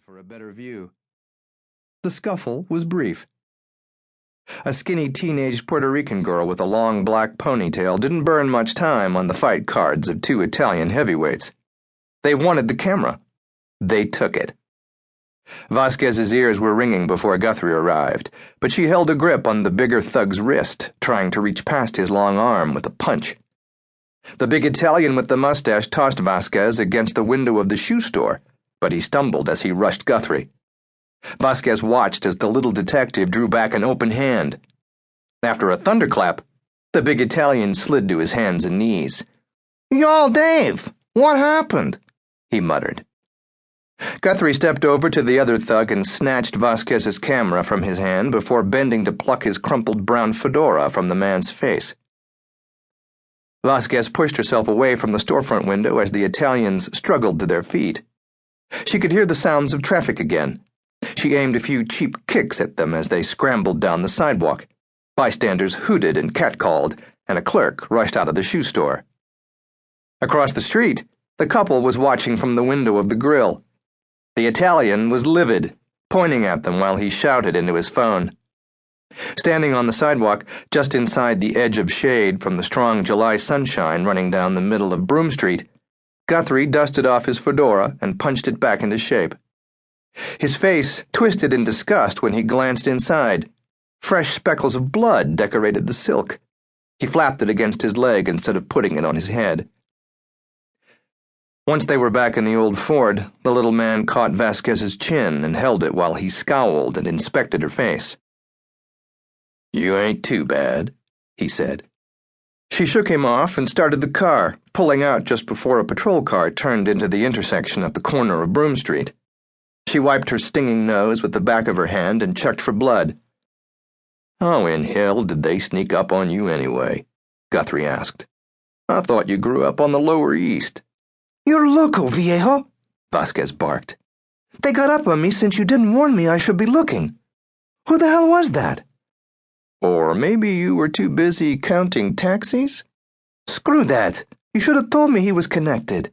for a better view. The scuffle was brief. A skinny teenage Puerto Rican girl with a long black ponytail didn't burn much time on the fight cards of two Italian heavyweights. They wanted the camera. They took it. Vasquez's ears were ringing before Guthrie arrived, but she held a grip on the bigger thug's wrist, trying to reach past his long arm with a punch. The big Italian with the mustache tossed Vasquez against the window of the shoe store, but he stumbled as he rushed Guthrie. Vasquez watched as the little detective drew back an open hand. After a thunderclap, the big Italian slid to his hands and knees. "Y'all, Dave, what happened?" he muttered. Guthrie stepped over to the other thug and snatched Vasquez's camera from his hand before bending to pluck his crumpled brown fedora from the man's face. Vasquez pushed herself away from the storefront window as the Italians struggled to their feet. She could hear the sounds of traffic again. She aimed a few cheap kicks at them as they scrambled down the sidewalk. Bystanders hooted and catcalled, and a clerk rushed out of the shoe store. Across the street, the couple was watching from the window of the grill. The Italian was livid, pointing at them while he shouted into his phone. Standing on the sidewalk, just inside the edge of shade from the strong July sunshine running down the middle of Broome Street, Guthrie dusted off his fedora and punched it back into shape. His face twisted in disgust when he glanced inside. Fresh speckles of blood decorated the silk. He flapped it against his leg instead of putting it on his head. Once they were back in the old Ford, the little man caught Vasquez's chin and held it while he scowled and inspected her face. "You ain't too bad," he said. She shook him off and started the car, pulling out just before a patrol car turned into the intersection at the corner of Broome Street. She wiped her stinging nose with the back of her hand and checked for blood. "How in hell did they sneak up on you anyway?" Guthrie asked. "I thought you grew up on the Lower East." "You're loco, viejo," Vasquez barked. "They got up on me since you didn't warn me I should be looking. Who the hell was that?" "Or maybe you were too busy counting taxis?" "Screw that. You should have told me he was connected.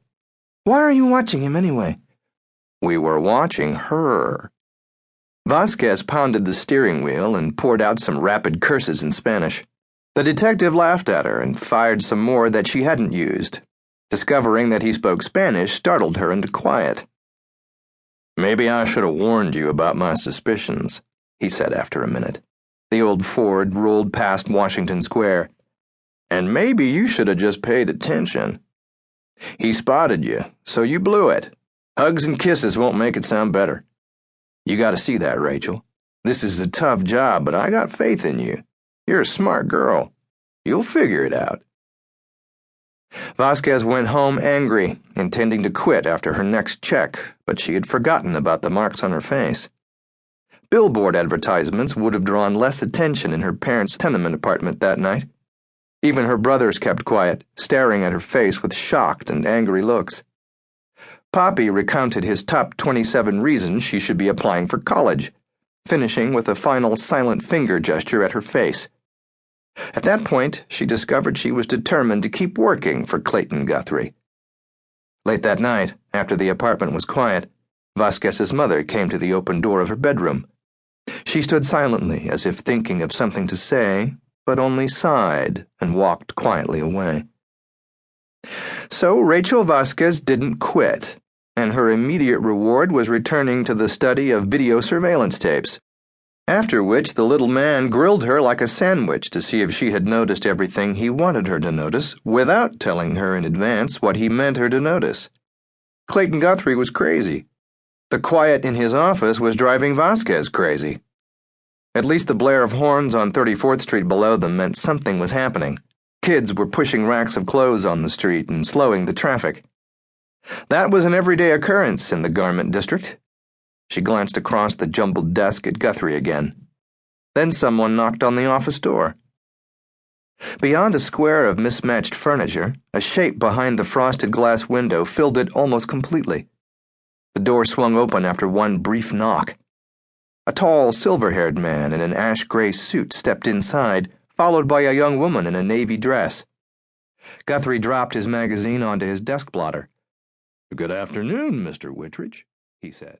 Why are you watching him anyway?" "We were watching her." Vasquez pounded the steering wheel and poured out some rapid curses in Spanish. The detective laughed at her and fired some more that she hadn't used. Discovering that he spoke Spanish startled her into quiet. "Maybe I should have warned you about my suspicions," he said after a minute. The old Ford rolled past Washington Square. "And maybe you should have just paid attention. He spotted you, so you blew it. Hugs and kisses won't make it sound better. You got to see that, Rachel. This is a tough job, but I got faith in you. You're a smart girl. You'll figure it out." Vasquez went home angry, intending to quit after her next check, but she had forgotten about the marks on her face. Billboard advertisements would have drawn less attention in her parents' tenement apartment that night. Even her brothers kept quiet, staring at her face with shocked and angry looks. Poppy recounted his top 27 reasons she should be applying for college, finishing with a final silent finger gesture at her face. At that point, she discovered she was determined to keep working for Clayton Guthrie. Late that night, after the apartment was quiet, Vasquez's mother came to the open door of her bedroom. She stood silently, as if thinking of something to say, but only sighed and walked quietly away. So Rachel Vasquez didn't quit, and her immediate reward was returning to the study of video surveillance tapes. After which the little man grilled her like a sandwich to see if she had noticed everything he wanted her to notice without telling her in advance what he meant her to notice. Clayton Guthrie was crazy. The quiet in his office was driving Vasquez crazy. At least the blare of horns on 34th Street below them meant something was happening. Kids were pushing racks of clothes on the street and slowing the traffic. That was an everyday occurrence in the garment district. She glanced across the jumbled desk at Guthrie again. Then someone knocked on the office door. Beyond a square of mismatched furniture, a shape behind the frosted glass window filled it almost completely. The door swung open after one brief knock. A tall, silver-haired man in an ash-gray suit stepped inside, followed by a young woman in a navy dress. Guthrie dropped his magazine onto his desk blotter. "Good afternoon, Mr. Whitridge," he said.